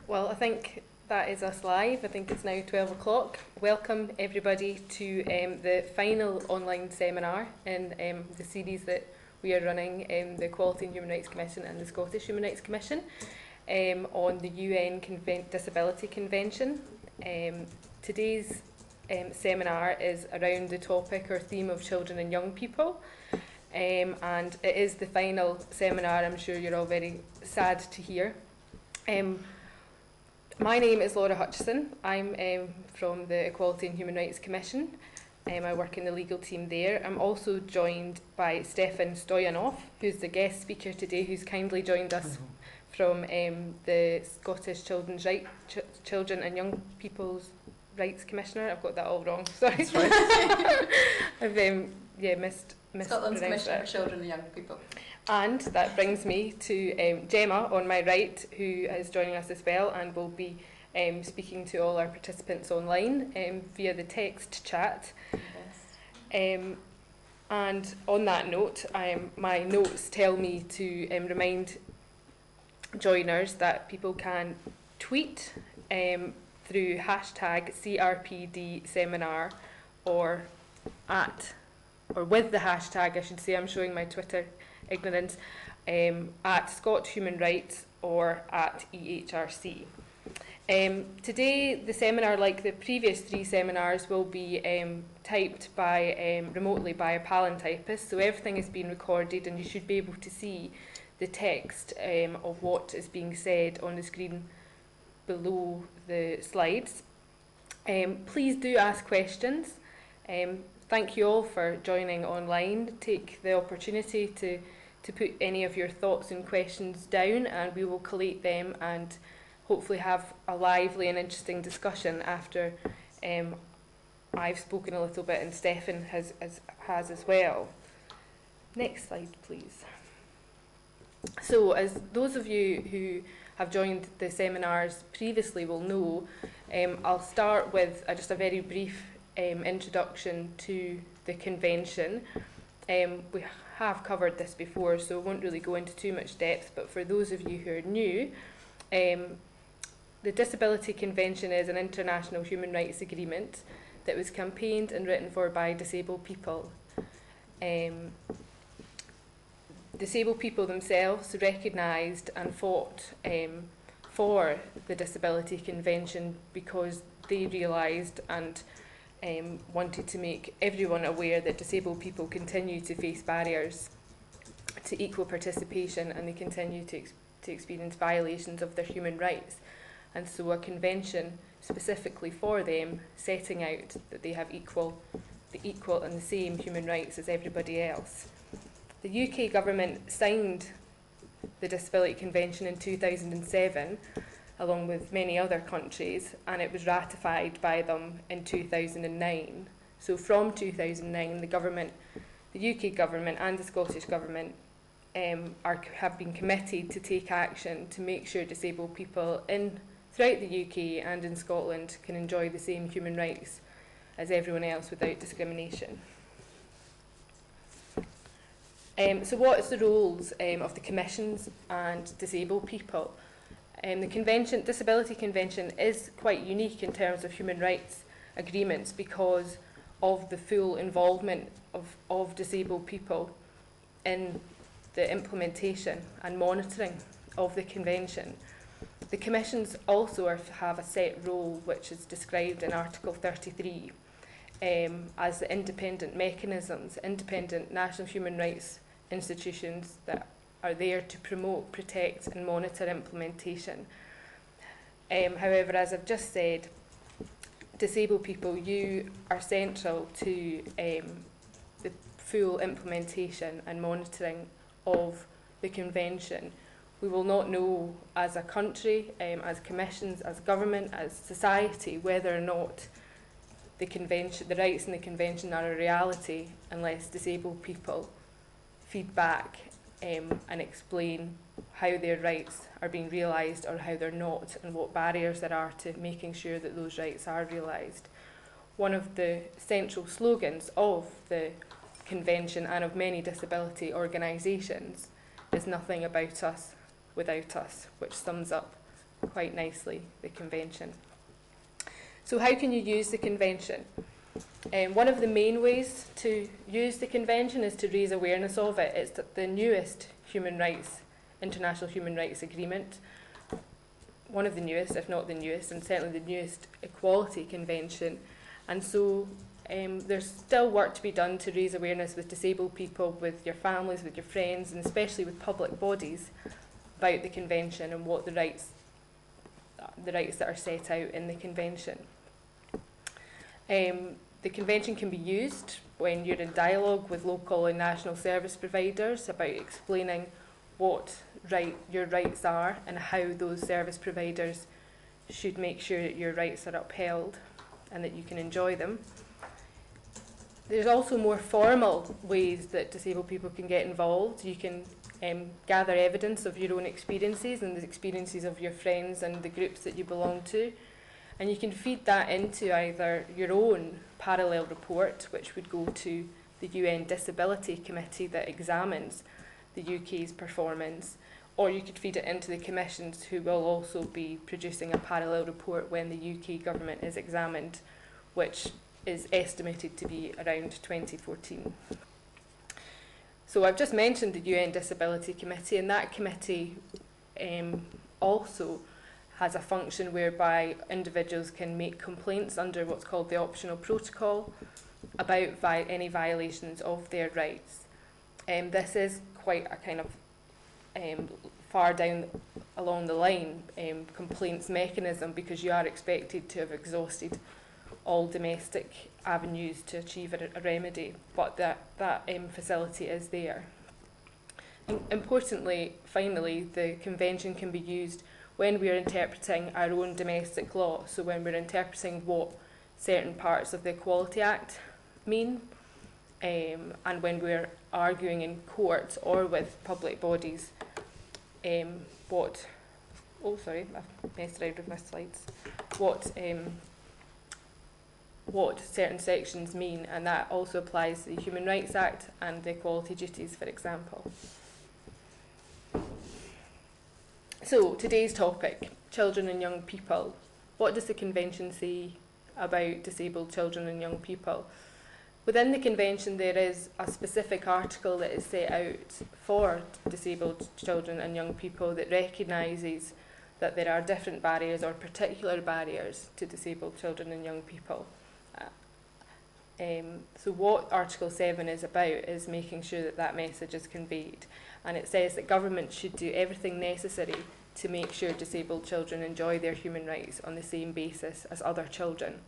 Well, I think that is us live. I think it's now 12 o'clock. Welcome everybody to the final online seminar in the series that we are running, the Equality and Human Rights Commission and the Scottish Human Rights Commission, on the UN Disability Convention. Today's seminar is around the topic or theme of children and young people, and it is the final seminar. I'm sure you're all very sad to hear. My name is Laura Hutchison. I'm from the Equality and Human Rights Commission. I work in the legal team there. I'm also joined by Stefan Stoyanov, who's the guest speaker today, who's kindly joined us from the Scottish Children and Young People's Rights Commissioner. I've got that all wrong, sorry. That's right. I've missed Scotland's Commissioner for Children and Young People. And that brings me to Gemma on my right, who is joining us as well and will be speaking to all our participants online via the text chat. Yes. And on that note, my notes tell me to remind joiners that people can tweet through hashtag CRPD seminar or with the hashtag, I should say, I'm showing my Twitter ignorance, at Scott Human Rights or at EHRC. Today, the seminar, like the previous three seminars, will be typed by remotely by a palantypist, so everything is being recorded and you should be able to see the text of what is being said on the screen below the slides. Please do ask questions. Thank you all for joining online. Take the opportunity to put any of your thoughts and questions down, and we will collate them and hopefully have a lively and interesting discussion after I've spoken a little bit and Stefan has as well. Next slide, please. So, as those of you who have joined the seminars previously will know, I'll start with just a very brief introduction to the convention. We have covered this before, so I won't really go into too much depth, but for those of you who are new, the Disability Convention is an international human rights agreement that was campaigned and written for by disabled people. Disabled people themselves recognised and fought for the Disability Convention because they realised and wanted to make everyone aware that disabled people continue to face barriers to equal participation, and they continue to experience violations of their human rights. And so a convention specifically for them, setting out that they have the equal and the same human rights as everybody else. The UK government signed the Disability Convention in 2007, along with many other countries, and it was ratified by them in 2009. So from 2009, the UK government and the Scottish government have been committed to take action to make sure disabled people throughout the UK and in Scotland can enjoy the same human rights as everyone else without discrimination. So what is the roles of the commissions and disabled people? The Disability Convention is quite unique in terms of human rights agreements because of the full involvement of disabled people in the implementation and monitoring of the convention. The commissions also have a set role which is described in Article 33 as the independent mechanisms, independent national human rights institutions that are there to promote, protect and monitor implementation. However, as I've just said, disabled people, you are central to the full implementation and monitoring of the convention. We will not know as a country, as commissions, as government, as society, whether or not the rights in the convention are a reality unless disabled people feed back and explain how their rights are being realised or how they're not, and what barriers there are to making sure that those rights are realised. One of the central slogans of the convention and of many disability organisations is "Nothing about us without us," which sums up quite nicely, the Convention. So how can you use the Convention? One of the main ways to use the Convention is to raise awareness of it. It's the newest international human rights agreement, one of the newest, if not the newest, and certainly the newest equality convention. And so there's still work to be done to raise awareness with disabled people, with your families, with your friends, and especially with public bodies about the convention and what the rights that are set out in the convention. The convention can be used when you're in dialogue with local and national service providers about explaining what your rights are and how those service providers should make sure that your rights are upheld and that you can enjoy them. There's also more formal ways that disabled people can get involved. You can gather evidence of your own experiences and the experiences of your friends and the groups that you belong to. And you can feed that into either your own parallel report, which would go to the UN Disability Committee that examines the UK's performance, or you could feed it into the commissions, who will also be producing a parallel report when the UK government is examined, which is estimated to be around 2014. So I've just mentioned the UN Disability Committee, and that committee also has a function whereby individuals can make complaints under what's called the optional protocol about any violations of their rights. This is quite a kind of far down along the line complaints mechanism, because you are expected to have exhausted all domestic avenues to achieve a remedy, but that facility is there. And importantly, finally, the convention can be used when we are interpreting our own domestic law, so when we're interpreting what certain parts of the Equality Act mean, and when we're arguing in court or with public bodies I've messed around with my slides, what certain sections mean, and that also applies to the Human Rights Act and the Equality Duties, for example. So, today's topic, children and young people. What does the Convention say about disabled children and young people? Within the Convention, there is a specific article that is set out for disabled children and young people that recognises that there are different barriers or particular barriers to disabled children and young people. So what Article 7 is about is making sure that that message is conveyed. And it says that government should do everything necessary to make sure disabled children enjoy their human rights on the same basis as other children,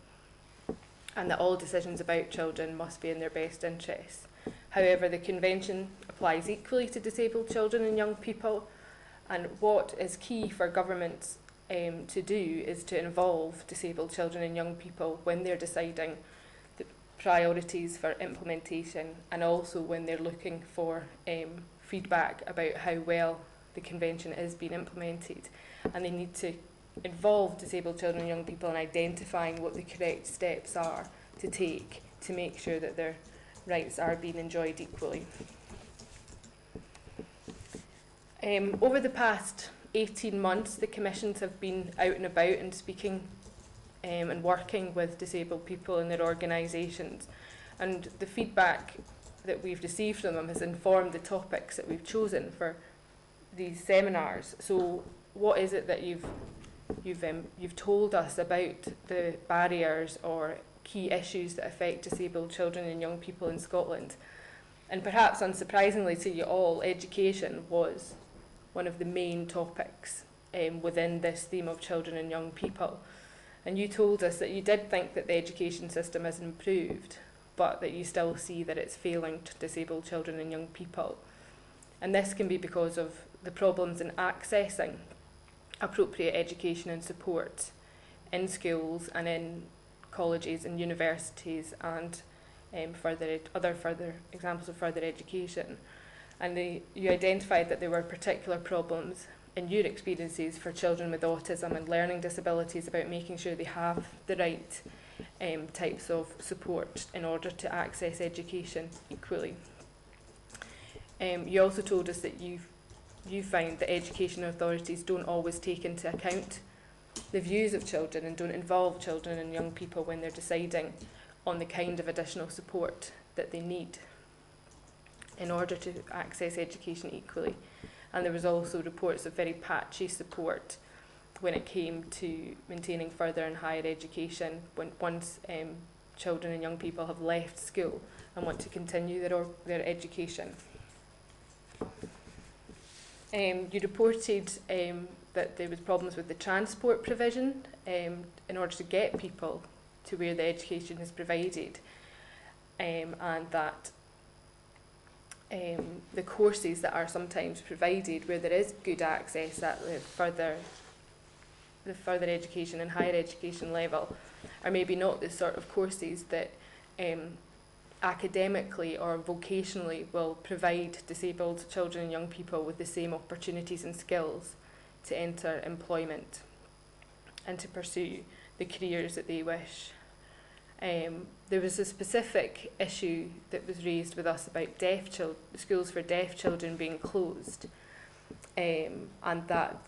and that all decisions about children must be in their best interests. However, the Convention applies equally to disabled children and young people, and what is key for governments to do is to involve disabled children and young people when they're deciding the priorities for implementation, and also when they're looking for feedback about how well the Convention is being implemented. And they need to involve disabled children and young people in identifying what the correct steps are to take to make sure that their rights are being enjoyed equally. Over the past 18 months, the commissions have been out and about and speaking and working with disabled people and their organisations. And the feedback that we've received from them has informed the topics that we've chosen for these seminars. So what is it that you've told us about the barriers or key issues that affect disabled children and young people in Scotland? And perhaps unsurprisingly to you all, education was one of the main topics within this theme of children and young people. And you told us that you did think that the education system has improved, but that you still see that it's failing to disabled children and young people. And this can be because of the problems in accessing appropriate education and support in schools and in colleges and universities and other further examples of further education. And you identified that there were particular problems in your experiences for children with autism and learning disabilities about making sure they have the right types of support in order to access education equally. You also told us that you find that education authorities don't always take into account the views of children and don't involve children and young people when they're deciding on the kind of additional support that they need in order to access education equally. And there was also reports of very patchy support when it came to maintaining further and higher education once children and young people have left school and want to continue their education. You reported that there was problems with the transport provision in order to get people to where the education is provided, and that the courses that are sometimes provided where there is good access at the further education and higher education level are maybe not the sort of courses that academically or vocationally will provide disabled children and young people with the same opportunities and skills to enter employment and to pursue the careers that they wish. There was a specific issue that was raised with us about schools for deaf children being closed, and that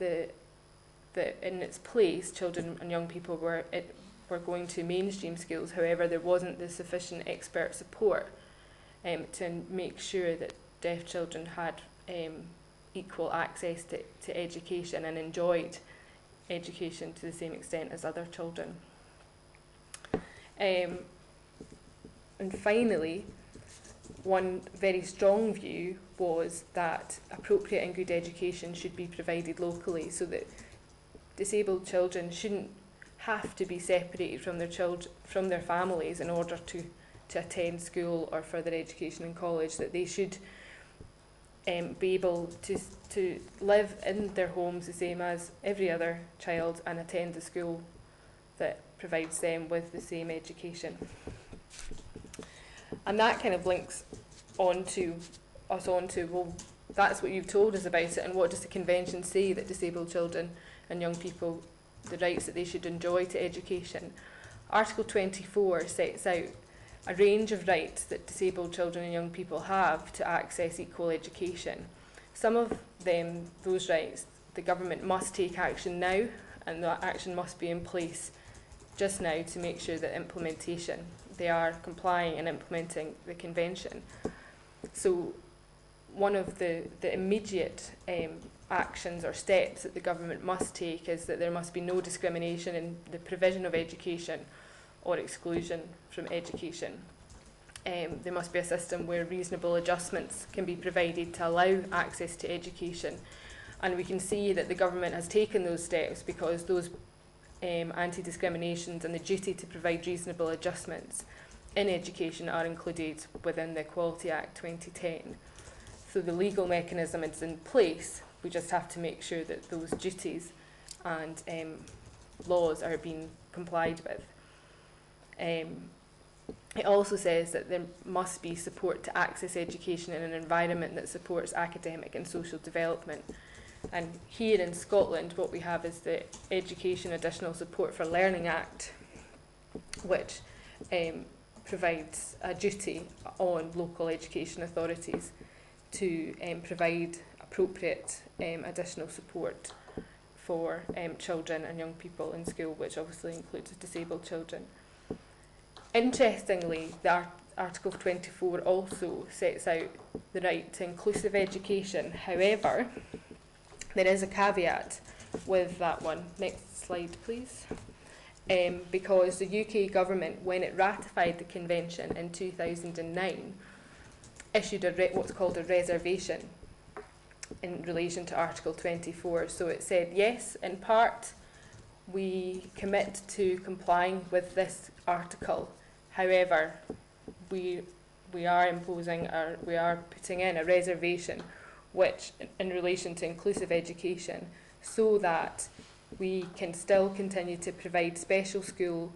in its place children and young people were going to mainstream schools. However, there wasn't the sufficient expert support to make sure that deaf children had equal access to education and enjoyed education to the same extent as other children. And finally, one very strong view was that appropriate and good education should be provided locally, so that disabled children shouldn't have to be separated from their families in order to attend school or further education in college, that they should be able to live in their homes the same as every other child and attend the school that provides them with the same education. And that kind of links onto, well, that's what you've told us about it, and what does the Convention say that disabled children and young people, the rights that they should enjoy to education? Article 24 sets out a range of rights that disabled children and young people have to access equal education. Some of them, those rights, the government must take action now, and that action must be in place just now to make sure that they are complying and implementing the Convention. So one of the immediate actions or steps that the government must take is that there must be no discrimination in the provision of education or exclusion from education. There must be a system where reasonable adjustments can be provided to allow access to education. And we can see that the government has taken those steps because those anti-discriminations and the duty to provide reasonable adjustments in education are included within the Equality Act 2010. So the legal mechanism is in place. We just have to make sure that those duties and laws are being complied with. It also says that there must be support to access education in an environment that supports academic and social development. And here in Scotland, what we have is the Education Additional Support for Learning Act, which provides a duty on local education authorities to provide appropriate additional support for children and young people in school, which obviously includes disabled children. Interestingly, the Article 24 also sets out the right to inclusive education. However, there is a caveat with that one. Next slide, please. Because the UK government, when it ratified the Convention in 2009, issued what's called a reservation in relation to Article 24. So it said, yes, in part, we commit to complying with this article. However, we are putting in a reservation which, in relation to inclusive education, so that we can still continue to provide special school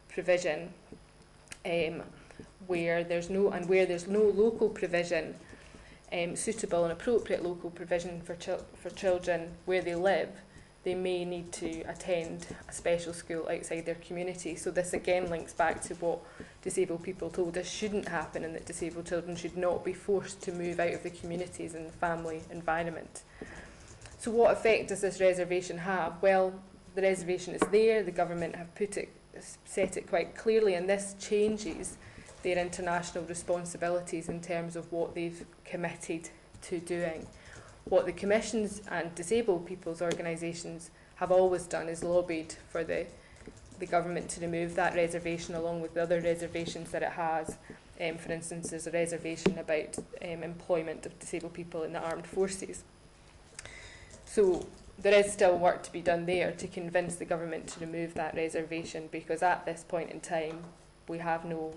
provision where there's no local provision, suitable and appropriate local provision for children where they live. They may need to attend a special school outside their community. So this again links back to what disabled people told us shouldn't happen, and that disabled children should not be forced to move out of the communities and the family environment. So what effect does this reservation have? Well, the reservation is there, the government have set it quite clearly, and this changes their international responsibilities in terms of what they've committed to doing. What the commissions and disabled people's organisations have always done is lobbied for the government to remove that reservation along with the other reservations that it has. For instance, there's a reservation about employment of disabled people in the armed forces. So there is still work to be done there to convince the government to remove that reservation, because at this point in time we have no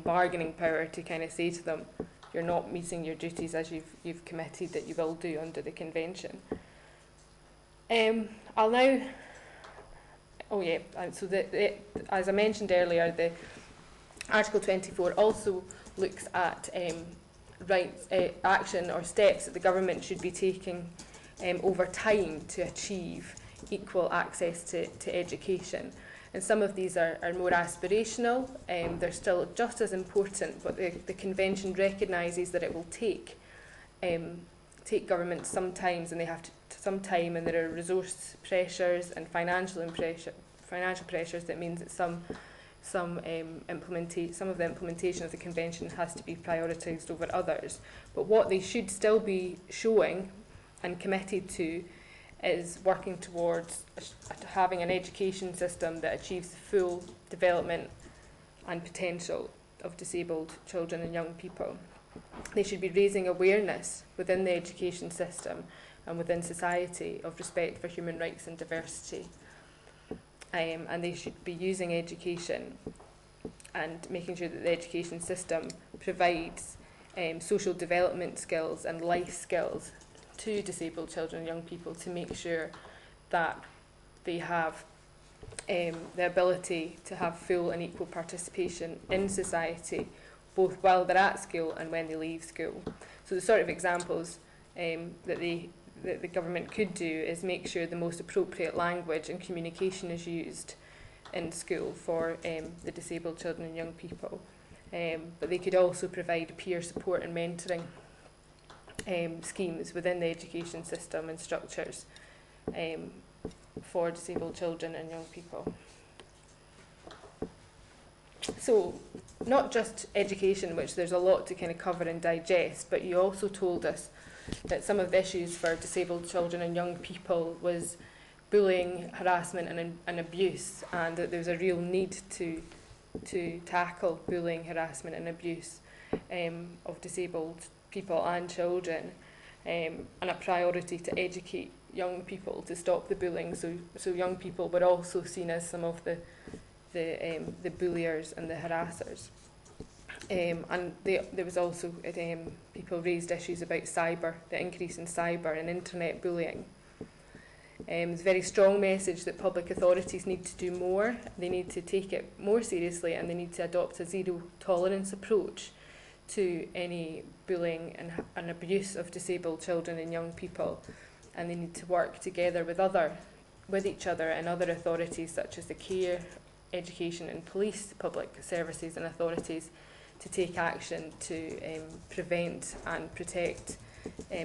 bargaining power to kind of say to them, you're not meeting your duties as you've committed that you will do under the convention. I'll now, so as I mentioned earlier, the Article 24 also looks at action or steps that the government should be taking over time to achieve equal access to education. And some of these are more aspirational. They're still just as important, but the Convention recognises that it will take governments sometimes, and they have some time, and there are resource pressures and financial pressures that means that some of the implementation of the Convention has to be prioritised over others. But what they should still be showing and committed to is working towards having an education system that achieves the full development and potential of disabled children and young people. They should be raising awareness within the education system and within society of respect for human rights and diversity. And they should be using education and making sure that the education system provides social development skills and life skills to disabled children and young people to make sure that they have the ability to have full and equal participation in society, both while they're at school and when they leave school. So the sort of examples that the government could do is make sure the most appropriate language and communication is used in school for the disabled children and young people. But they could also provide peer support and mentoring schemes within the education system and structures for disabled children and young people. So, not just education, which there's a lot to kind of cover and digest, but you also told us that some of the issues for disabled children and young people was bullying, harassment and abuse, and that there's a real need to tackle bullying, harassment and abuse of disabled people and children, and a priority to educate young people to stop the bullying, so young people were also seen as some of the bulliers and the harassers. And there was also people raised issues about cyber, the increase in cyber and internet bullying. It's a very strong message that public authorities need to do more. They need to take it more seriously, and they need to adopt a zero tolerance approach to any bullying and abuse of disabled children and young people. And they need to work together with each other and other authorities such as the care, education and police, public services and authorities, to take action to prevent and protect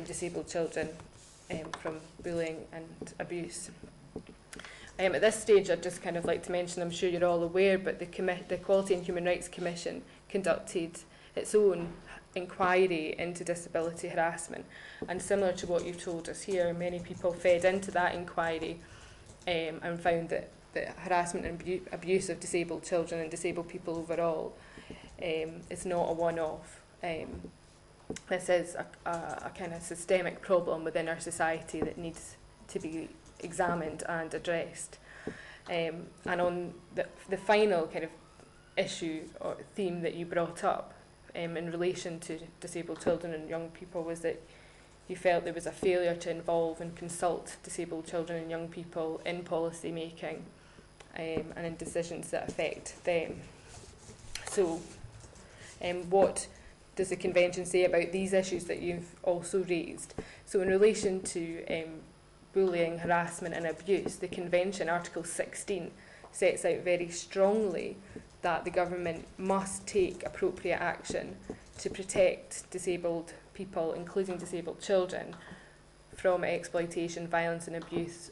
disabled children from bullying and abuse. At this stage, I'd just kind of like to mention, I'm sure you're all aware, but the Equality and Human Rights Commission conducted its own inquiry into disability harassment, and similar to what you've told us here, many people fed into that inquiry and found that harassment and abuse of disabled children and disabled people overall is not a one-off. This is a kind of systemic problem within our society that needs to be examined and addressed. And on the final kind of issue or theme that you brought up in relation to disabled children and young people was that you felt there was a failure to involve and consult disabled children and young people in policy making and in decisions that affect them. So what does the Convention say about these issues that you've also raised? So in relation to bullying, harassment and abuse, the Convention, Article 16, sets out very strongly that the government must take appropriate action to protect disabled people, including disabled children, from exploitation, violence and abuse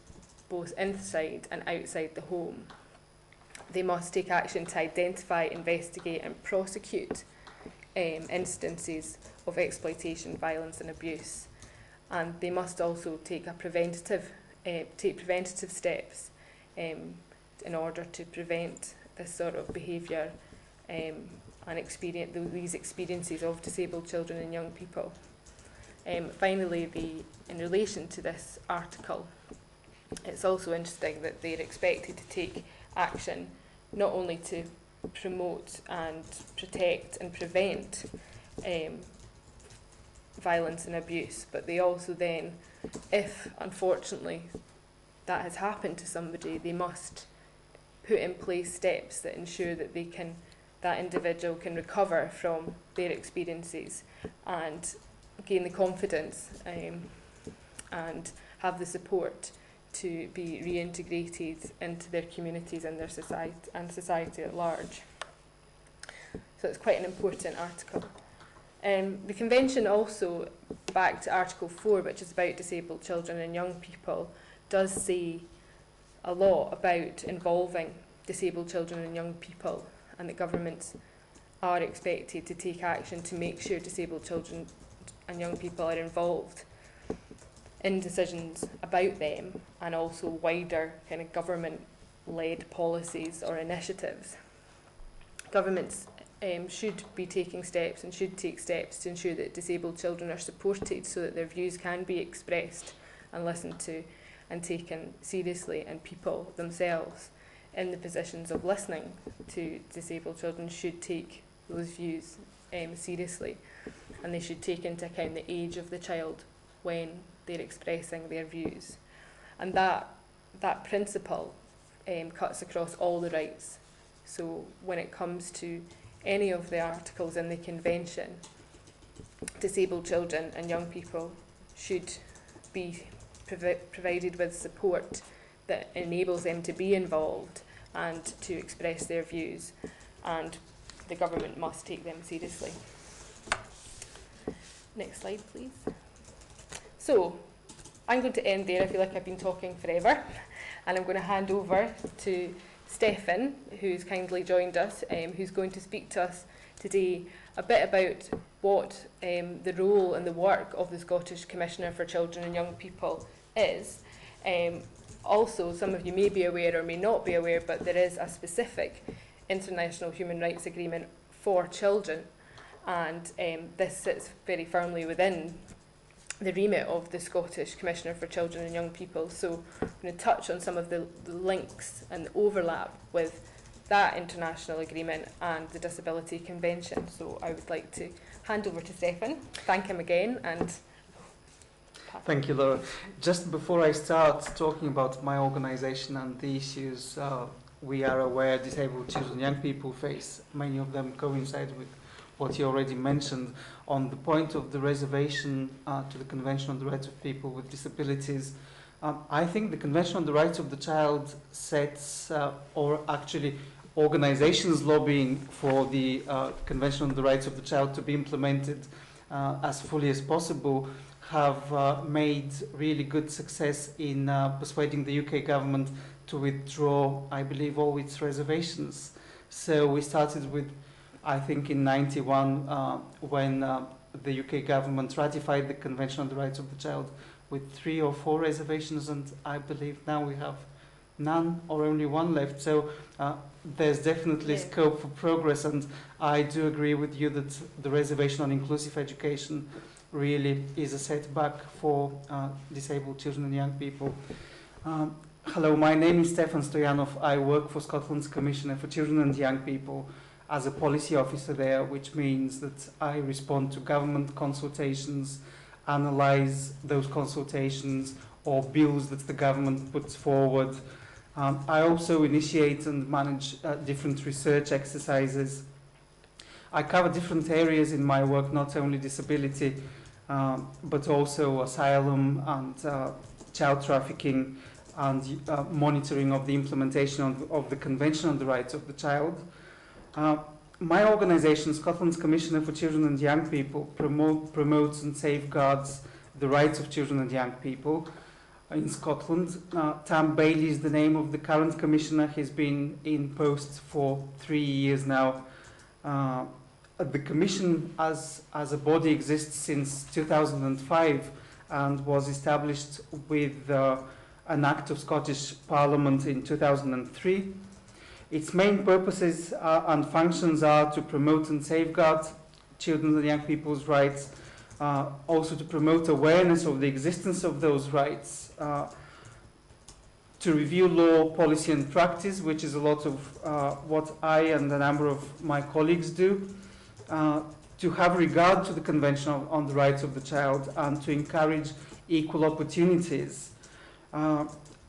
both inside and outside the home. They must take action to identify, investigate and prosecute instances of exploitation, violence and abuse. And they must also take preventative steps in order to prevent this sort of behaviour and these experiences of disabled children and young people. Finally, in relation to this article, it's also interesting that they're expected to take action not only to promote and protect and prevent violence and abuse, but they also then, if unfortunately that has happened to somebody, they must put in place steps that ensure that that individual can recover from their experiences and gain the confidence and have the support to be reintegrated into their communities and their society at large. So it's quite an important article. The Convention also, back to Article 4, which is about disabled children and young people, does say a lot about involving disabled children and young people, and that governments are expected to take action to make sure disabled children and young people are involved in decisions about them, and also wider kind of government-led policies or initiatives. Governments should be taking steps and should take steps to ensure that disabled children are supported so that their views can be expressed and listened to and taken seriously, and people themselves in the positions of listening to disabled children should take those views seriously, and they should take into account the age of the child when they're expressing their views. And that principle cuts across all the rights. So when it comes to any of the articles in the Convention, disabled children and young people should be provided with support that enables them to be involved and to express their views, and the government must take them seriously. Next slide, please. So, I'm going to end there. I feel like I've been talking forever, and I'm going to hand over to Stefan, who's kindly joined us, who's going to speak to us today a bit about what the role and the work of the Scottish Commissioner for Children and Young People is. Also, some of you may be aware or may not be aware, but there is a specific international human rights agreement for children, and this sits very firmly within the remit of the Scottish Commissioner for Children and Young People. So I'm going to touch on some of the links and the overlap with that international agreement and the Disability Convention. So I would like to hand over to Stefan, thank him again, and thank you, Laura. Just before I start talking about my organisation and the issues we are aware disabled children and young people face, many of them coincide with what you already mentioned on the point of the reservation to the Convention on the Rights of People with Disabilities. I think the Convention on the Rights of the Child sets, or actually organizations lobbying for the Convention on the Rights of the Child to be implemented as fully as possible, have made really good success in persuading the UK government to withdraw, I believe, all its reservations. So we started with, I think, in '91, when the UK government ratified the Convention on the Rights of the Child with 3 or 4 reservations, and I believe now we have none or only 1 left. So there's definitely scope for progress, and I do agree with you that the reservation on inclusive education really is a setback for disabled children and young people. Hello, my name is Stefan Stoyanov. I work for Scotland's Commissioner for Children and Young People as a policy officer there, which means that I respond to government consultations, analyse those consultations or bills that the government puts forward. I also initiate and manage different research exercises. I cover different areas in my work, not only disability, but also asylum and child trafficking and monitoring of the implementation of the Convention on the Rights of the Child. My organisation, Scotland's Commissioner for Children and Young People, promotes and safeguards the rights of children and young people. in Scotland. Tam Bailey is the name of the current commissioner. He's been in post for 3 years now. The commission as a body exists since 2005 and was established with an Act of Scottish Parliament in 2003. Its main purposes and functions are to promote and safeguard children and young people's rights, also to promote awareness of the existence of those rights, to review law, policy and practice, which is a lot of what I and a number of my colleagues do, to have regard to the Convention on the Rights of the Child and to encourage equal opportunities.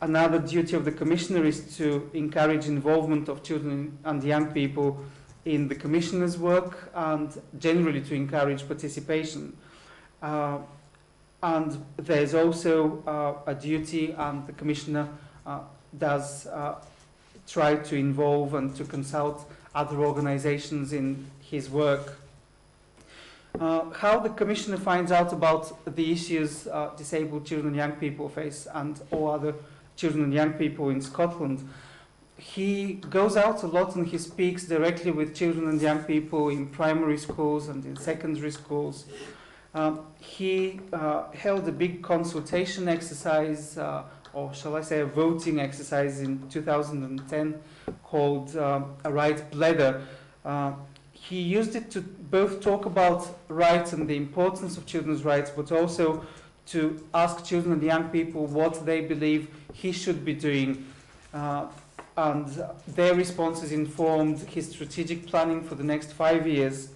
Another duty of the Commissioner is to encourage involvement of children and young people in the Commissioner's work and generally to encourage participation. And there's also a duty, and the Commissioner does try to involve and to consult other organizations in his work. How the Commissioner finds out about the issues disabled children and young people face and all other children and young people in Scotland. He goes out a lot and he speaks directly with children and young people in primary schools and in secondary schools. He held a big consultation exercise, or shall I say a voting exercise in 2010 called A Right Blether. He used it to both talk about rights and the importance of children's rights, but also to ask children and young people what they believe he should be doing. And their responses informed his strategic planning for the next 5 years.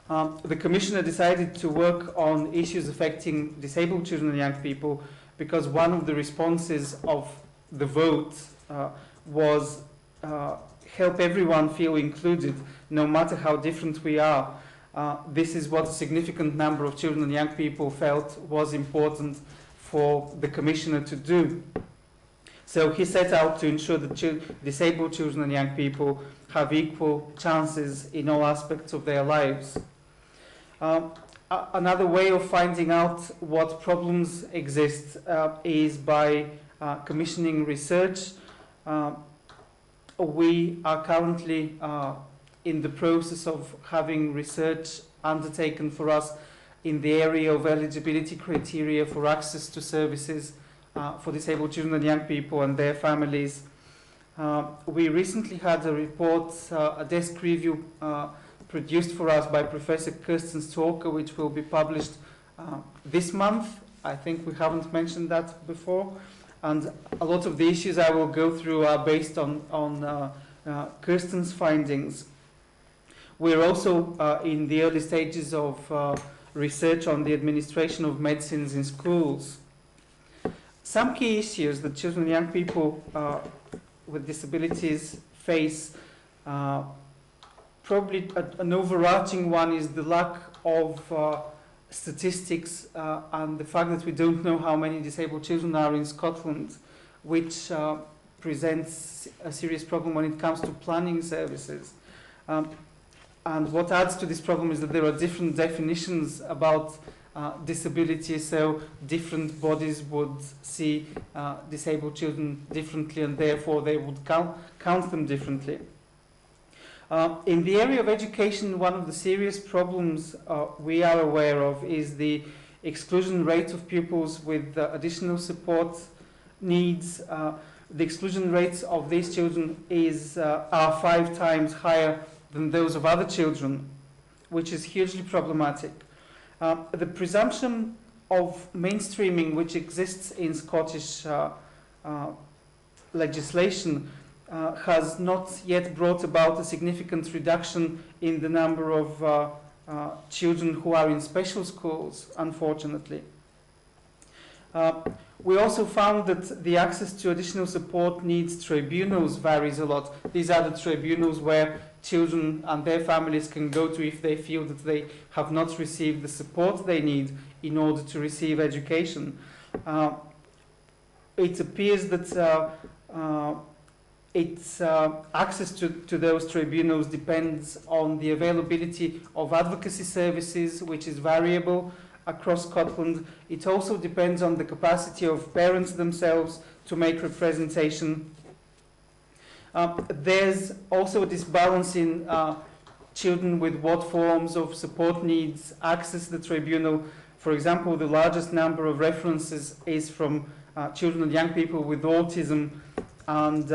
The Commissioner decided to work on issues affecting disabled children and young people because one of the responses of the vote was help everyone feel included, no matter how different we are. This is what a significant number of children and young people felt was important for the Commissioner to do. So he set out to ensure that disabled children and young people have equal chances in all aspects of their lives. Another way of finding out what problems exist is by commissioning research. We are currently in the process of having research undertaken for us in the area of eligibility criteria for access to services for disabled children and young people and their families. We recently had a report, a desk review produced for us by Professor Kirsten Stalker, which will be published this month. I think we haven't mentioned that before. And a lot of the issues I will go through are based on Kirsten's findings. We're also in the early stages of research on the administration of medicines in schools. Some key issues that children and young people with disabilities face, probably an overarching one is the lack of statistics and the fact that we don't know how many disabled children are in Scotland, which presents a serious problem when it comes to planning services. And what adds to this problem is that there are different definitions about disability, so different bodies would see disabled children differently and therefore they would count them differently. In the area of education, one of the serious problems we are aware of is the exclusion rate of pupils with additional support needs. The exclusion rates of these children are 5 times higher than those of other children, which is hugely problematic. The presumption of mainstreaming which exists in Scottish legislation has not yet brought about a significant reduction in the number of children who are in special schools, unfortunately. We also found that the access to additional support needs tribunals varies a lot. These are the tribunals where children and their families can go to if they feel that they have not received the support they need in order to receive education. It appears that access to those tribunals depends on the availability of advocacy services, which is variable, across Scotland. It also depends on the capacity of parents themselves to make representation. There's also this balance in children with what forms of support needs access the tribunal. For example, the largest number of references is from children and young people with autism, and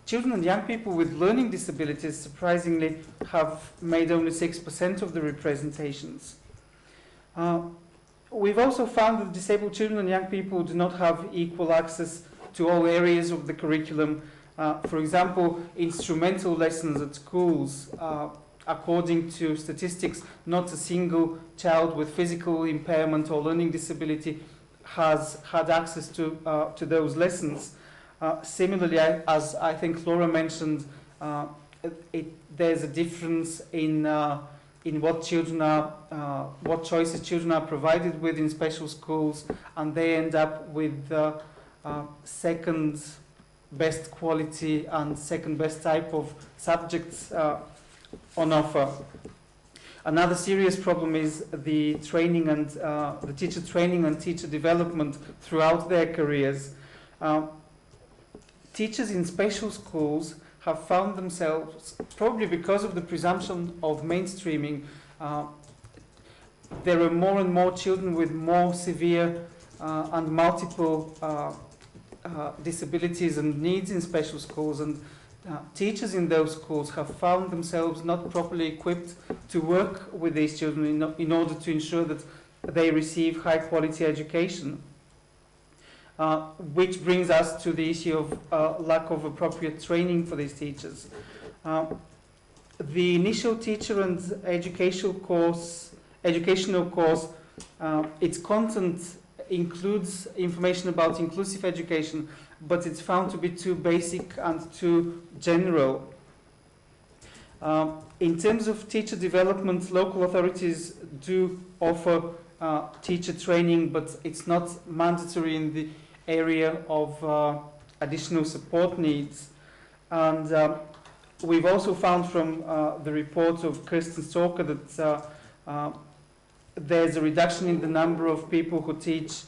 children and young people with learning disabilities, surprisingly, have made only 6% of the representations. We've also found that disabled children and young people do not have equal access to all areas of the curriculum. For example, instrumental lessons at schools, according to statistics, not a single child with physical impairment or learning disability has had access to those lessons. Similarly, as I think Laura mentioned, there's a difference in what children are, what choices children are provided with in special schools, and they end up with second best quality and second best type of subjects on offer. Another serious problem is the training and the teacher training and teacher development throughout their careers. Teachers in special schools have found themselves, probably because of the presumption of mainstreaming, there are more and more children with more severe and multiple disabilities and needs in special schools, and teachers in those schools have found themselves not properly equipped to work with these children in order to ensure that they receive high quality education. Which brings us to the issue of lack of appropriate training for these teachers. The initial teacher and educational course, its content includes information about inclusive education, but it's found to be too basic and too general. In terms of teacher development, local authorities do offer teacher training, but it's not mandatory in the area of additional support needs. And we've also found from the report of Kirsten Stalker that there's a reduction in the number of people who teach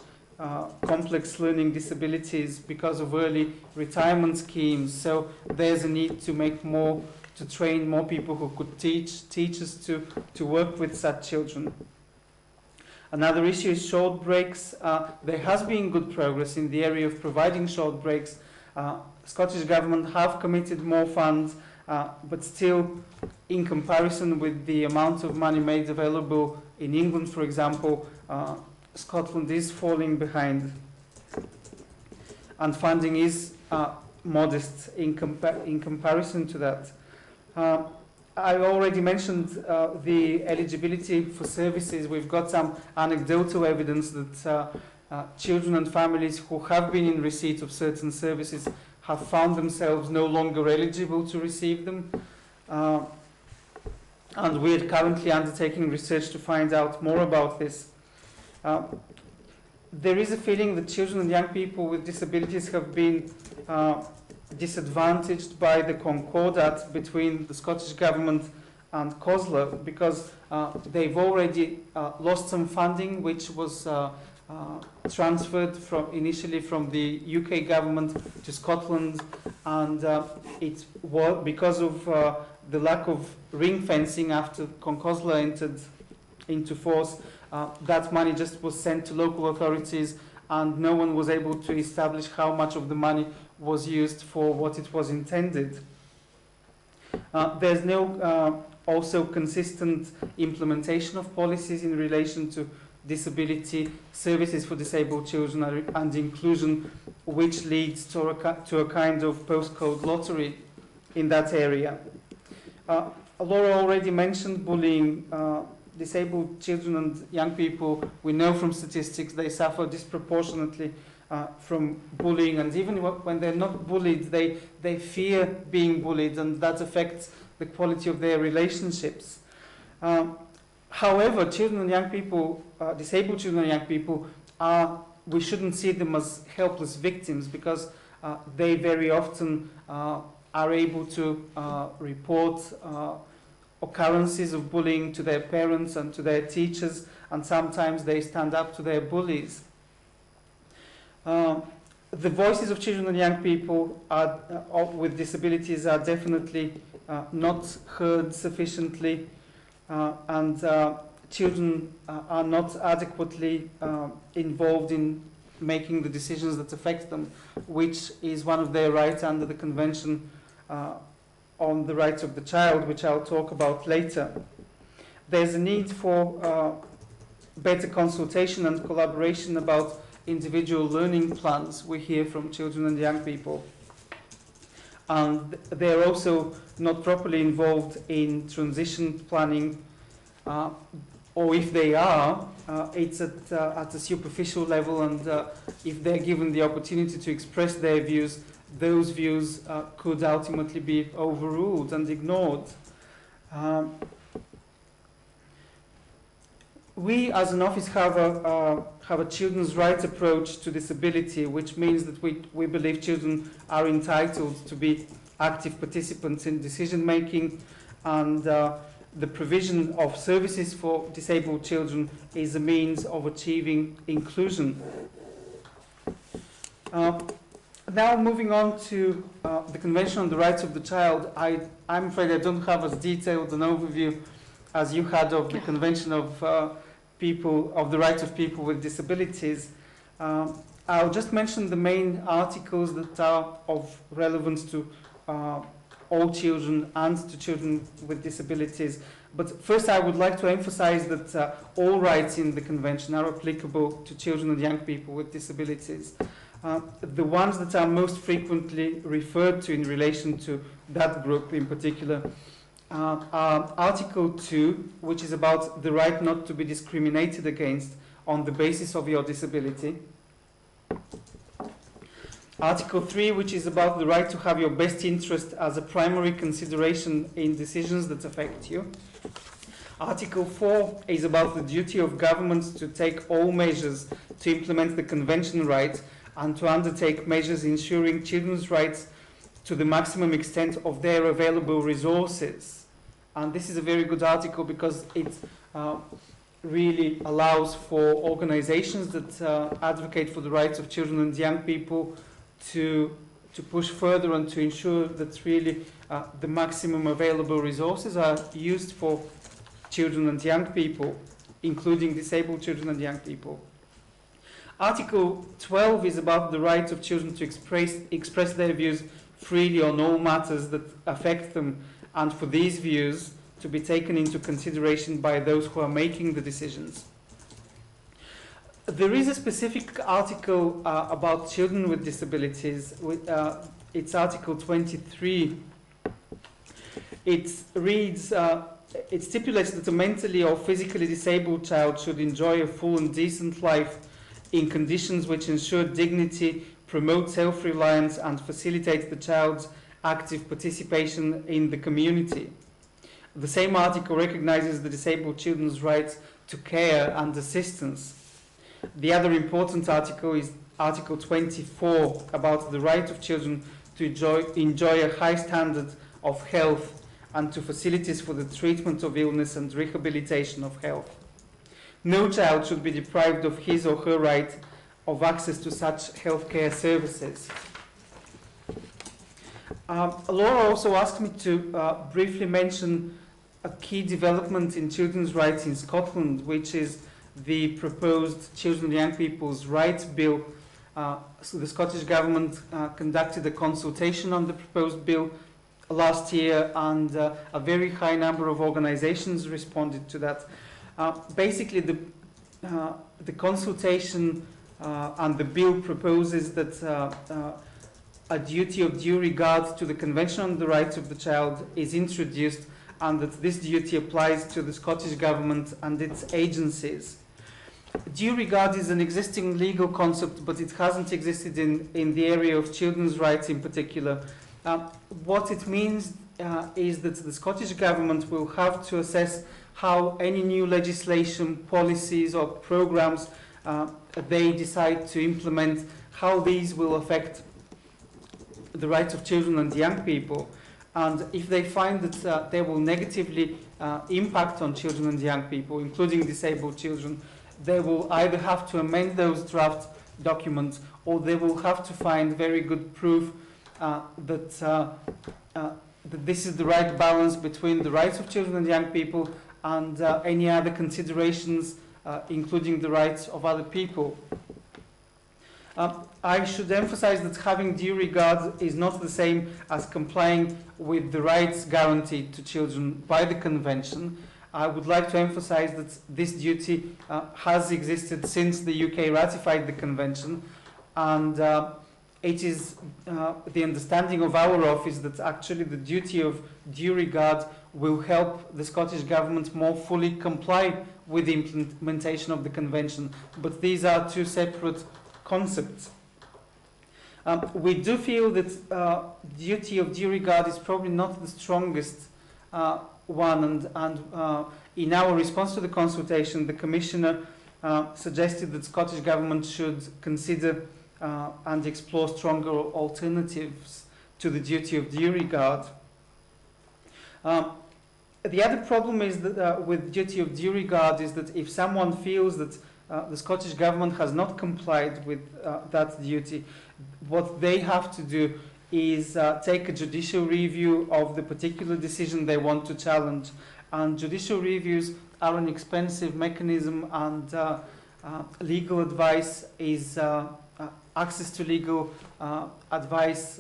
complex learning disabilities because of early retirement schemes. So there's a need to make more, to train more people who could teach teachers to work with such children. Another issue is short breaks. There has been good progress in the area of providing short breaks. Scottish Government have committed more funds, but still, in comparison with the amount of money made available in England, for example, Scotland is falling behind. And funding is modest in comparison to that. I already mentioned the eligibility for services. We've got some anecdotal evidence that children and families who have been in receipt of certain services have found themselves no longer eligible to receive them. And we're currently undertaking research to find out more about this. There is a feeling that children and young people with disabilities have been disadvantaged by the concordat between the Scottish Government and COSLA, because they've already lost some funding which was transferred initially from the UK Government to Scotland, and it was because of the lack of ring fencing after COSLA entered into force. That money just was sent to local authorities, and no one was able to establish how much of the money was used for what it was intended. There's no also consistent implementation of policies in relation to disability, services for disabled children and inclusion, which leads to a kind of postcode lottery in that area. Laura already mentioned bullying. Disabled children and young people, we know from statistics, they suffer disproportionately from bullying, and even when they're not bullied, they fear being bullied, and that affects the quality of their relationships. However, children and young people, disabled children and young people, we shouldn't see them as helpless victims, because they very often are able to report occurrences of bullying to their parents and to their teachers, and sometimes they stand up to their bullies. The voices of children and young people with disabilities are definitely not heard sufficiently, and children are not adequately involved in making the decisions that affect them, which is one of their rights under the Convention on the Rights of the Child, which I'll talk about later. There's a need for better consultation and collaboration about individual learning plans we hear from children and young people. And they're also not properly involved in transition planning, or if they are, it's at a superficial level, and if they're given the opportunity to express their views, those views could ultimately be overruled and ignored. We, as an office, have a children's rights approach to disability, which means that we believe children are entitled to be active participants in decision making, and the provision of services for disabled children is a means of achieving inclusion. Now, moving on to the Convention on the Rights of the Child, I'm afraid I don't have as detailed an overview as you had of the Convention of the Rights of People with Disabilities. I'll just mention the main articles that are of relevance to all children and to children with disabilities. But first, I would like to emphasize that all rights in the Convention are applicable to children and young people with disabilities. The ones that are most frequently referred to in relation to that group in particular are Article 2, which is about the right not to be discriminated against on the basis of your disability. Article 3, which is about the right to have your best interest as a primary consideration in decisions that affect you. Article 4 is about the duty of governments to take all measures to implement the Convention rights and to undertake measures ensuring children's rights to the maximum extent of their available resources. And this is a very good article because it really allows for organizations that advocate for the rights of children and young people to push further and to ensure that really the maximum available resources are used for children and young people, including disabled children and young people. Article 12 is about the right of children to express their views freely on all matters that affect them, and for these views to be taken into consideration by those who are making the decisions. There is a specific article about children with disabilities. It's Article 23. It reads, it stipulates that a mentally or physically disabled child should enjoy a full and decent life in conditions which ensure dignity, promote self-reliance, and facilitate the child's active participation in the community. The same article recognizes the disabled children's rights to care and assistance. The other important article is Article 24, about the right of children to enjoy a high standard of health and to facilities for the treatment of illness and rehabilitation of health. No child should be deprived of his or her right of access to such healthcare services. Laura also asked me to briefly mention a key development in children's rights in Scotland, which is the proposed Children and Young People's Rights Bill. So the Scottish Government conducted a consultation on the proposed bill last year, and a very high number of organizations responded to that. Basically, the consultation and the bill proposes that a duty of due regard to the Convention on the Rights of the Child is introduced, and that this duty applies to the Scottish Government and its agencies. Due regard is an existing legal concept, but it hasn't existed in the area of children's rights in particular. What it means is that the Scottish Government will have to assess how any new legislation, policies or programs they decide to implement, how these will affect the rights of children and young people. And if they find that they will negatively impact on children and young people, including disabled children, they will either have to amend those draft documents, or they will have to find very good proof that this is the right balance between the rights of children and young people and any other considerations, including the rights of other people. I should emphasize that having due regard is not the same as complying with the rights guaranteed to children by the Convention. I would like to emphasize that this duty has existed since the UK ratified the Convention, and it is the understanding of our office that actually the duty of due regard will help the Scottish Government more fully comply with the implementation of the Convention, but these are two separate concepts. We do feel that duty of due regard is probably not the strongest one, and in our response to the consultation, the Commissioner suggested that Scottish Government should consider and explore stronger alternatives to the duty of due regard. The other problem is that with duty of due regard is that if someone feels that the Scottish Government has not complied with that duty, what they have to do is take a judicial review of the particular decision they want to challenge. And judicial reviews are an expensive mechanism, and legal advice is access to legal advice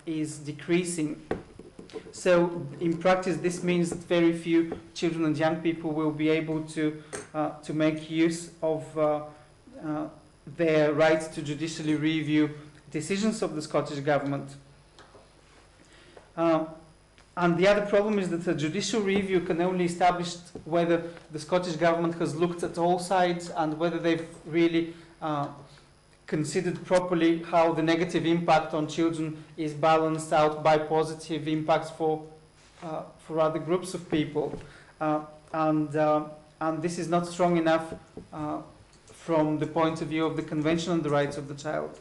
is decreasing. So in practice, this means that very few children and young people will be able to make use of their right to judicially review decisions of the Scottish Government. And the other problem is that a judicial review can only establish whether the Scottish Government has looked at all sides and whether they've really considered properly how the negative impact on children is balanced out by positive impacts for other groups of people. And this is not strong enough from the point of view of the Convention on the Rights of the Child.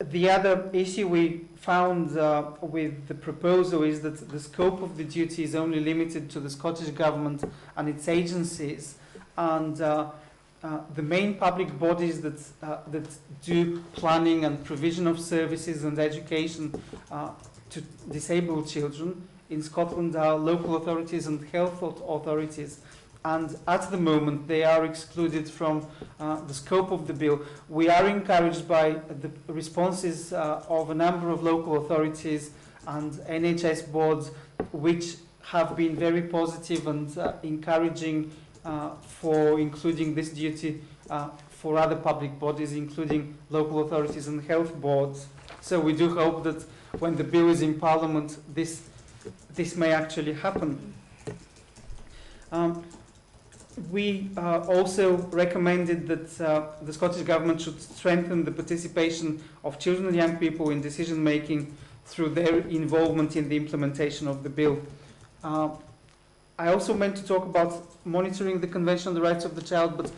The other issue we found with the proposal is that the scope of the duty is only limited to the Scottish Government and its agencies, and the main public bodies that do planning and provision of services and education to disabled children in Scotland are local authorities and health authorities. And at the moment, they are excluded from the scope of the bill. We are encouraged by the responses of a number of local authorities and NHS boards, which have been very positive and encouraging for including this duty for other public bodies, including local authorities and health boards. So we do hope that when the bill is in Parliament, this may actually happen. We also recommended that the Scottish Government should strengthen the participation of children and young people in decision making through their involvement in the implementation of the bill. I also meant to talk about monitoring the Convention on the Rights of the Child, but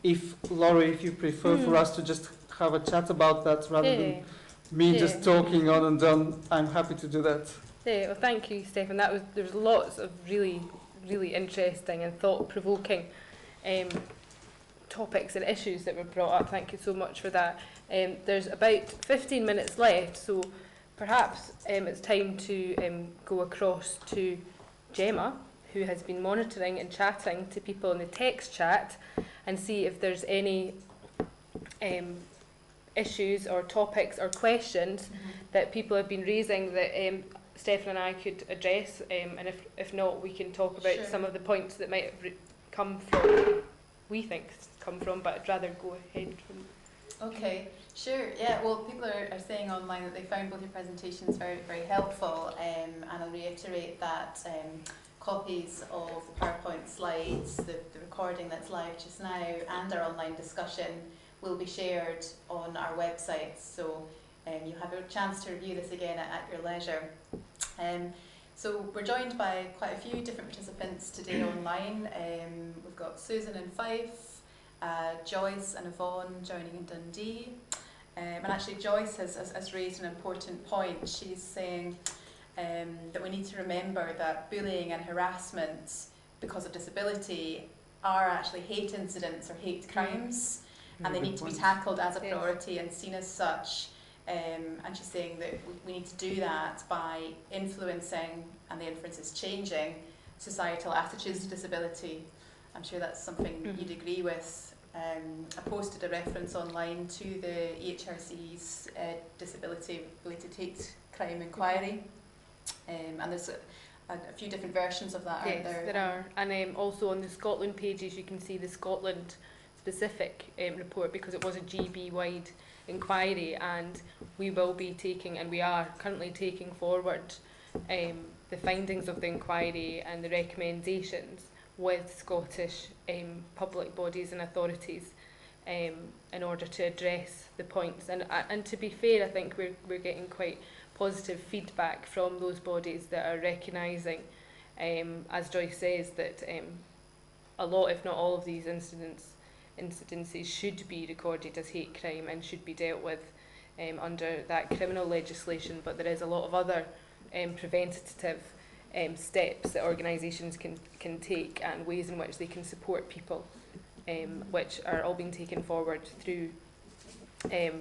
if, Laurie, if you prefer for us to just have a chat about that rather than me just talking on and on, I'm happy to do that. Yeah, well, thank you, Stephen. There's lots of really interesting and thought-provoking topics and issues that were brought up. Thank you so much for that. There's about 15 minutes left, so perhaps it's time to go across to Gemma, who has been monitoring and chatting to people in the text chat, and see if there's any issues or topics or questions that people have been raising that Stephen and I could address, and if not, we can talk about some of the points that might have come from, but I'd rather go ahead from... Okay, sure, yeah, well, people are saying online that they found both your presentations very, very helpful, and I'll reiterate that copies of the PowerPoint slides, the recording that's live just now, and our online discussion will be shared on our website, so you'll have a chance to review this again at your leisure. So we're joined by quite a few different participants today online. We've got Susan in Fife, Joyce and Yvonne joining in Dundee. And actually Joyce has raised an important point. She's saying that we need to remember that bullying and harassment because of disability are actually hate incidents or hate crimes, and they need to be tackled as a priority and seen as such. And she's saying that we need to do that by influencing, and the influence is changing, societal attitudes to disability. I'm sure that's something you'd agree with. I posted a reference online to the EHRC's disability-related hate crime inquiry, and there's a few different versions of that, aren't there? Yes, there are. And also on the Scotland pages you can see the Scotland specific report, because it was a GB-wide inquiry, and we will be taking, and we are currently taking forward the findings of the inquiry and the recommendations with Scottish public bodies and authorities in order to address the points. And to be fair, I think we're getting quite positive feedback from those bodies that are recognising, as Joyce says, that a lot, if not all, of these incidences should be recorded as hate crime and should be dealt with under that criminal legislation. But there is a lot of other preventative steps that organisations can take, and ways in which they can support people, which are all being taken forward through the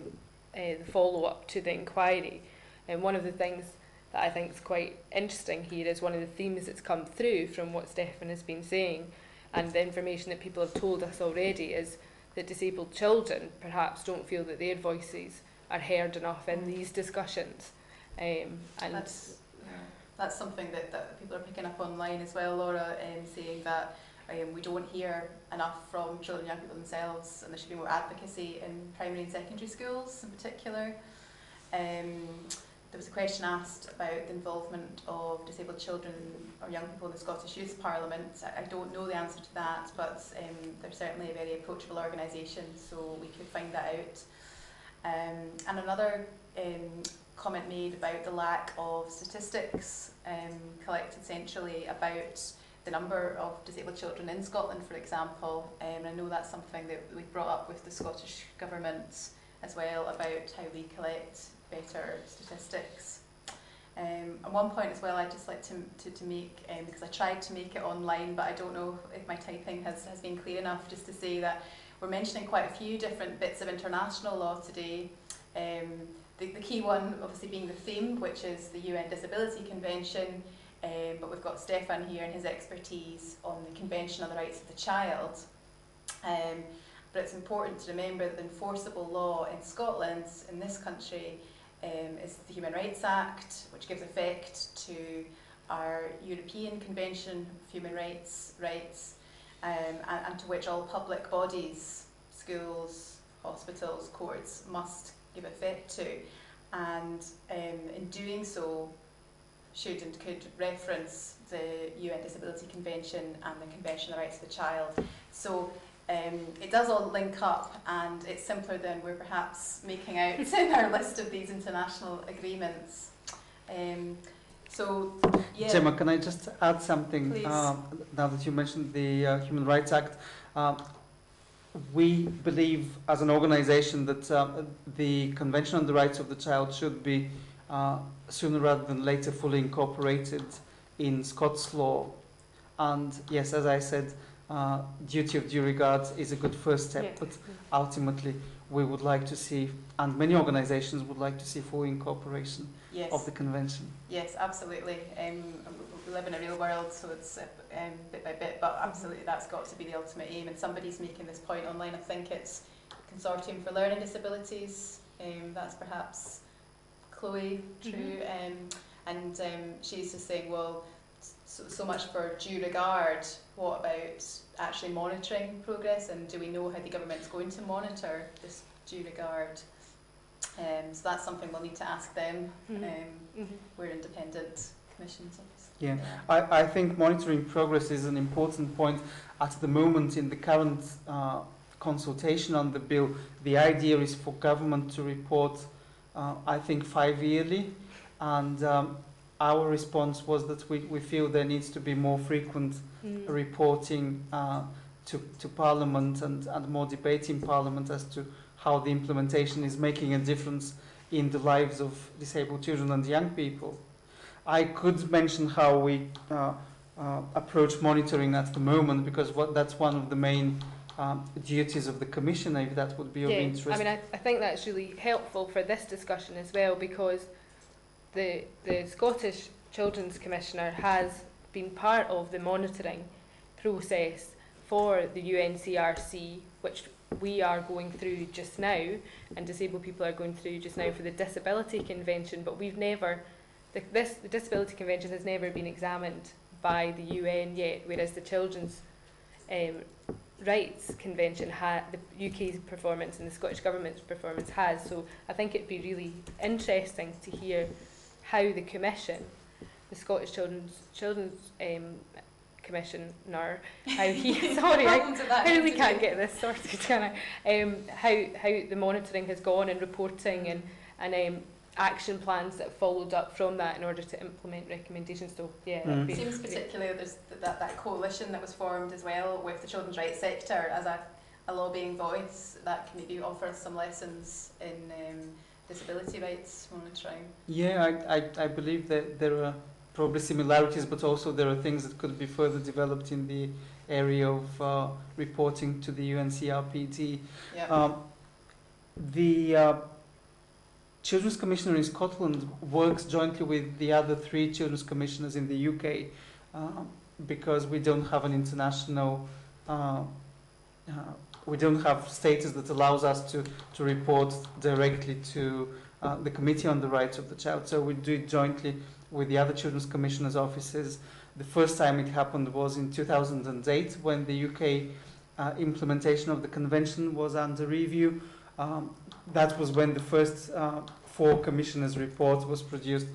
follow-up to the inquiry. And one of the things that I think is quite interesting here is one of the themes that's come through from what Stefan has been saying, and the information that people have told us already, is that disabled children perhaps don't feel that their voices are heard enough in these discussions. And that's something that people are picking up online as well, Laura, saying that we don't hear enough from children and young people themselves, and there should be more advocacy in primary and secondary schools in particular. There was a question asked about the involvement of disabled children or young people in the Scottish Youth Parliament. I don't know the answer to that, but they're certainly a very approachable organisation, so we could find that out. And another comment made about the lack of statistics collected centrally about the number of disabled children in Scotland, for example. I know that's something that we've brought up with the Scottish Government as well, about how we collect better statistics. At one point as well, I'd just like to make, because I tried to make it online, but I don't know if my typing has been clear enough, just to say that we're mentioning quite a few different bits of international law today. The key one obviously being the theme, which is the UN Disability Convention, but we've got Stefan here and his expertise on the Convention on the Rights of the Child. But it's important to remember that the enforceable law in Scotland, in this country, is the Human Rights Act, which gives effect to our European Convention of Human Rights, and to which all public bodies, schools, hospitals, courts must give effect to. And in doing so, should and could reference the UN Disability Convention and the Convention on the Rights of the Child. So it does all link up, and it's simpler than we're perhaps making out in our list of these international agreements. So, yeah. Gemma, can I just add something? Please. Now that you mentioned the Human Rights Act, we believe as an organisation that the Convention on the Rights of the Child should be sooner rather than later fully incorporated in Scots law. And yes, as I said, duty of due regard is a good first step, but ultimately we would like to see, and many organisations would like to see, full incorporation of the convention. Yes, absolutely. We live in a real world, so it's bit by bit, but absolutely that's got to be the ultimate aim. And somebody's making this point online, I think it's Consortium for Learning Disabilities, that's perhaps Chloe, true, and she's just saying, well, so much for due regard. What about actually monitoring progress, and do we know how the government's going to monitor this due regard? So that's something we'll need to ask them. We're independent commissions, obviously. Yeah, I think monitoring progress is an important point at the moment in the current consultation on the bill. The idea is for government to report, I think, 5 yearly, and our response was that we feel there needs to be more frequent reporting to Parliament and more debate in Parliament as to how the implementation is making a difference in the lives of disabled children and young people. I could mention how we approach monitoring at the moment, because that's one of the main duties of the Commissioner, if that would be of interest. I mean, I think that's really helpful for this discussion as well, because the Scottish Children's Commissioner has been part of the monitoring process for the UNCRC, which we are going through just now, and disabled people are going through just now for the Disability Convention, but we've never, the Disability Convention has never been examined by the UN yet, whereas the Children's Rights Convention, the UK's performance and the Scottish Government's performance has. So I think it'd be really interesting to hear how the Commission, the Scottish Children's Commissioner, how he sorry, I really can't get this sorted, can I? How the monitoring has gone and reporting and action plans that followed up from that in order to implement recommendations. So yeah, it seems particularly there's that coalition that was formed as well with the children's rights sector as a lobbying voice that can maybe offer us some lessons in disability rights monitoring. Yeah, I believe that there are probably similarities, but also there are things that could be further developed in the area of reporting to the UNCRPD. Yeah. The Children's Commissioner in Scotland works jointly with the other 3 Children's Commissioners in the UK because we don't have an international, we don't have status that allows us to report directly to the Committee on the Rights of the Child. So we do it jointly with the other Children's Commissioners' offices. The first time it happened was in 2008 when the UK implementation of the Convention was under review. That was when the first 4 Commissioners' report was produced.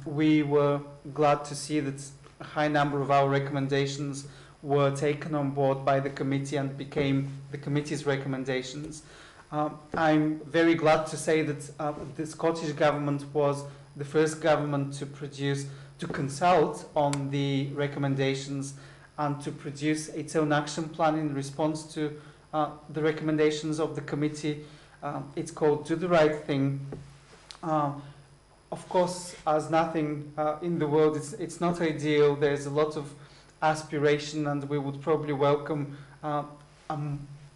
We were glad to see that a high number of our recommendations were taken on board by the committee and became the committee's recommendations. I'm very glad to say that the Scottish Government was the first government to consult on the recommendations and to produce its own action plan in response to the recommendations of the committee. It's called Do the Right Thing. Of course, as nothing in the world, it's not ideal. There's a lot of aspiration, and we would probably welcome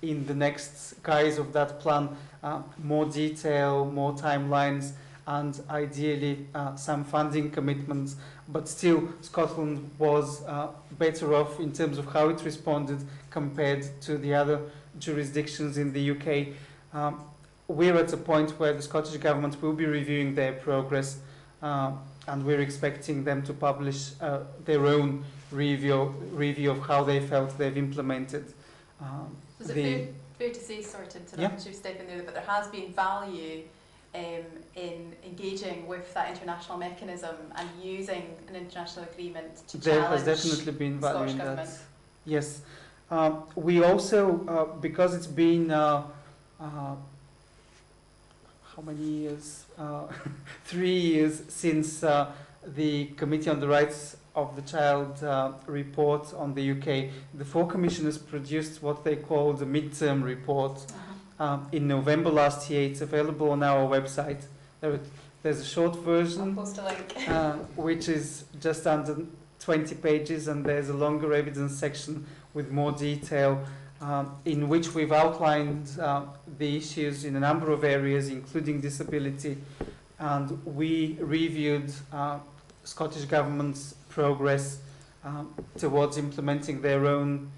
in the next guise of that plan more detail, more timelines, and ideally some funding commitments. But still, Scotland was better off in terms of how it responded compared to the other jurisdictions in the UK. We're at a point where the Scottish Government will be reviewing their progress, and we're expecting them to publish their own review of how they felt they've implemented. Is it fair to say, sorry to interrupt you, step in there, but there has been value in engaging with that international mechanism and using an international agreement to there challenge has definitely been value Scottish in government. that. Yes. We also, because it's been how many years? 3 years since the Committee on the Rights of the Child report on the UK. The 4 commissioners produced what they call the Midterm Report in November last year. It's available on our website. There's a short version, I'll post a link. which is just under 20 pages, and there's a longer evidence section with more detail, in which we've outlined the issues in a number of areas, including disability, and we reviewed Scottish Government's progress towards implementing their own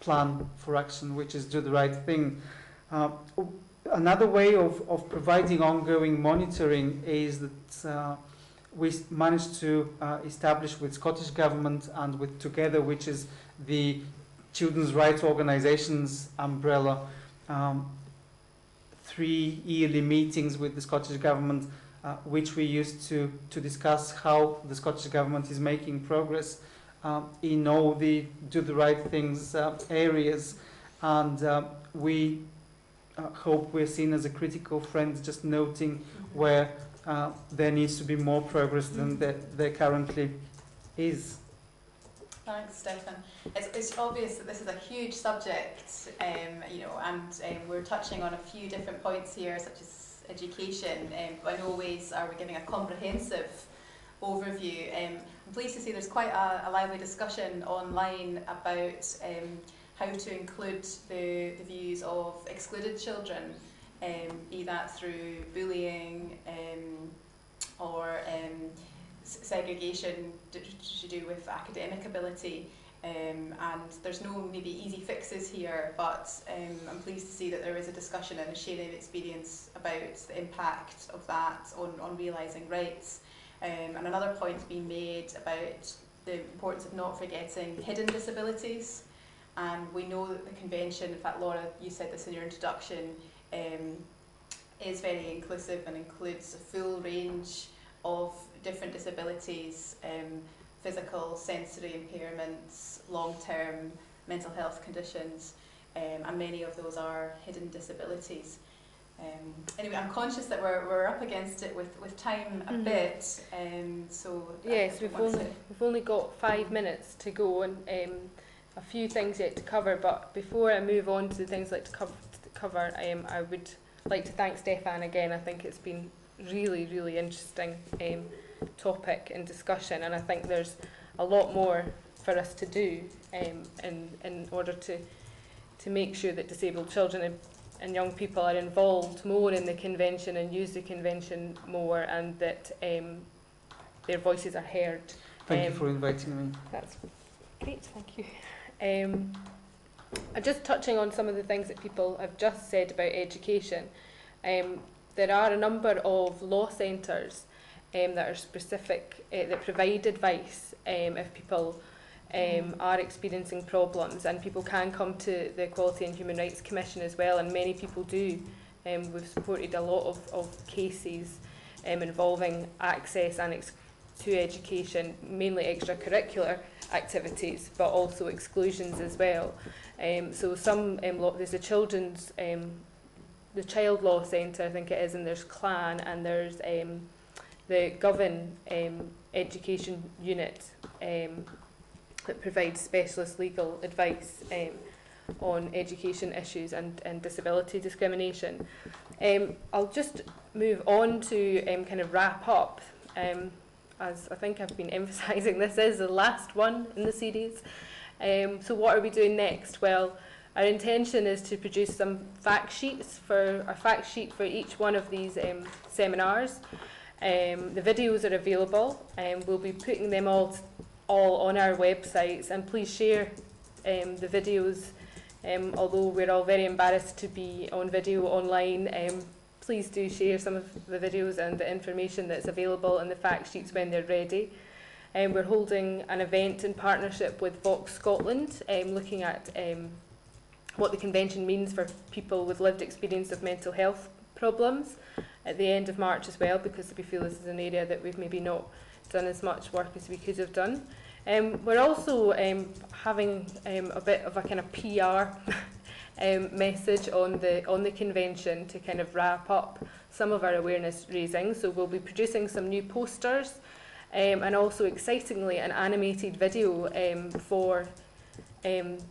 plan for action, which is Do the Right Thing. Another way of providing ongoing monitoring is that we managed to establish with Scottish Government and with Together, which is the children's rights organisations umbrella, 3 yearly meetings with the Scottish Government, which we used to discuss how the Scottish Government is making progress in all the Do the Right Things areas, and we hope we're seen as a critical friend, just noting where there needs to be more progress than there currently is. Thanks, Stefan. It's obvious that this is a huge subject, and we're touching on a few different points here, such as education, but in no ways are we giving a comprehensive overview. I'm pleased to see there's quite a lively discussion online about how to include the views of excluded children, be that through bullying or segregation to do with academic ability. And there's no maybe easy fixes here, but I'm pleased to see that there is a discussion and a sharing of experience about the impact of that on realising rights. And another point being made about the importance of not forgetting hidden disabilities. And we know that the convention, in fact Laura, you said this in your introduction, is very inclusive and includes a full range of different disabilities, physical, sensory impairments, long-term mental health conditions, and many of those are hidden disabilities. Anyway, I'm conscious that we're up against it with time a bit, so yes, we've only got 5 minutes to go, and a few things yet to cover. But before I move on to the things I'd like to cover, I would like to thank Stefan again. I think it's been really, really interesting topic and discussion, and I think there's a lot more for us to do in order to make sure that disabled children and young people are involved more in the convention and use the convention more, and that their voices are heard. Thank you for inviting me. That's great, thank you. Just touching on some of the things that people have just said about education, there are a number of law centres that are specific, that provide advice if people are experiencing problems, and people can come to the Equality and Human Rights Commission as well, and many people do. We've supported a lot of cases involving access and to education, mainly extracurricular activities, but also exclusions as well. So some there's a children's, the Child Law Centre, I think it is, and there's CLAN, and there's the Govan Education Unit that provides specialist legal advice on education issues and disability discrimination. I'll just move on to kind of wrap up. As I think I've been emphasising, this is the last one in the series. So what are we doing next? Well, our intention is to produce some fact sheets a fact sheet for each one of these seminars. The videos are available, and we'll be putting them all on our websites, and please share the videos. Although we're all very embarrassed to be on video online, please do share some of the videos and the information that's available in the fact sheets when they're ready. We're holding an event in partnership with Vox Scotland, looking at what the convention means for people with lived experience of mental health problems at the end of March as well, because we feel this is an area that we've maybe not done as much work as we could have done. We're also having a bit of a kind of PR message on the convention to kind of wrap up some of our awareness raising. So we'll be producing some new posters, and also excitingly an animated video for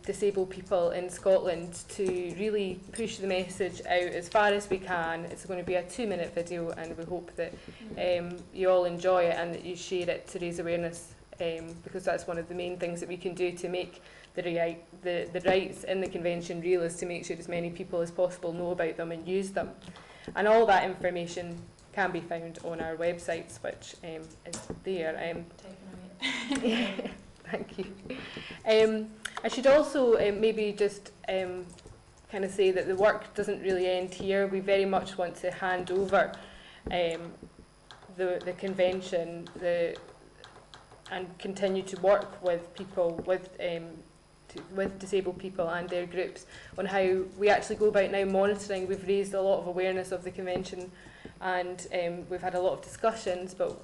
disabled people in Scotland to really push the message out as far as we can. It's going to be a 2-minute video, and we hope that you all enjoy it and that you share it to raise awareness, because that's one of the main things that we can do to make the rights in the convention real, is to make sure as many people as possible know about them and use them. And all that information can be found on our websites, which is there. Thank you. I should also maybe just kind of say that the work doesn't really end here. We very much want to hand over the convention and continue to work with people with disabled people and their groups on how we actually go about now monitoring. We've raised a lot of awareness of the convention, and we've had a lot of discussions, but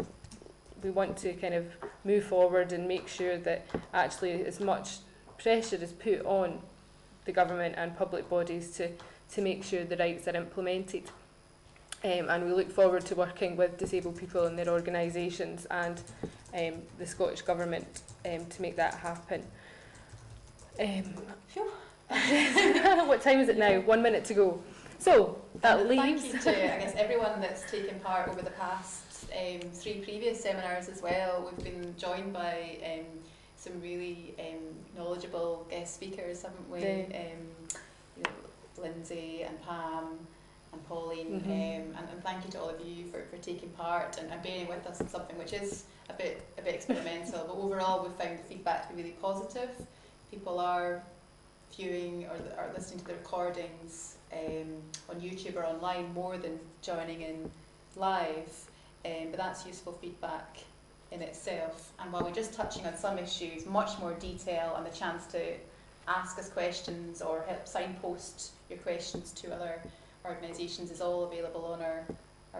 we want to kind of move forward and make sure that actually as much pressure is put on the government and public bodies to make sure the rights are implemented. And we look forward to working with disabled people and their organisations and the Scottish Government to make that happen. What time is it now? 1 minute to go. So that And leaves. thank you to, I guess, everyone that's taken part over the past 3 previous seminars as well. We've been joined by some really knowledgeable guest speakers, haven't we? You know, Lindsay and Pam and Pauline, and thank you to all of you for taking part and bearing with us in something which is a bit experimental, but overall we've found the feedback to be really positive. People are viewing or listening to the recordings on YouTube or online more than joining in live, but that's useful feedback in itself. And while we're just touching on some issues, much more detail and the chance to ask us questions or help signpost your questions to other organisations is all available on our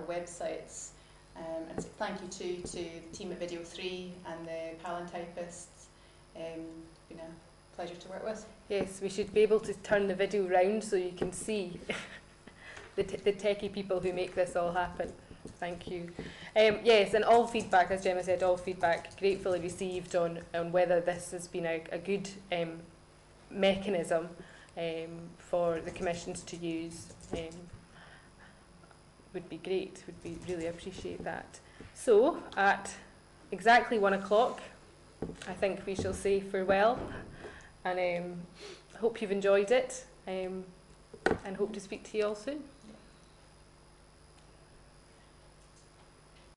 websites. And so thank you to the team at Video 3 and the Palantypists. Been a pleasure to work with. Yes, we should be able to turn the video round so you can see the techie people who make this all happen. Thank you. Yes, and all feedback, as Gemma said, all feedback gratefully received on whether this has been a good mechanism for the commissions to use. Would be great, would really appreciate that. So, at exactly 1 o'clock, I think we shall say farewell, and hope you've enjoyed it, and hope to speak to you all soon.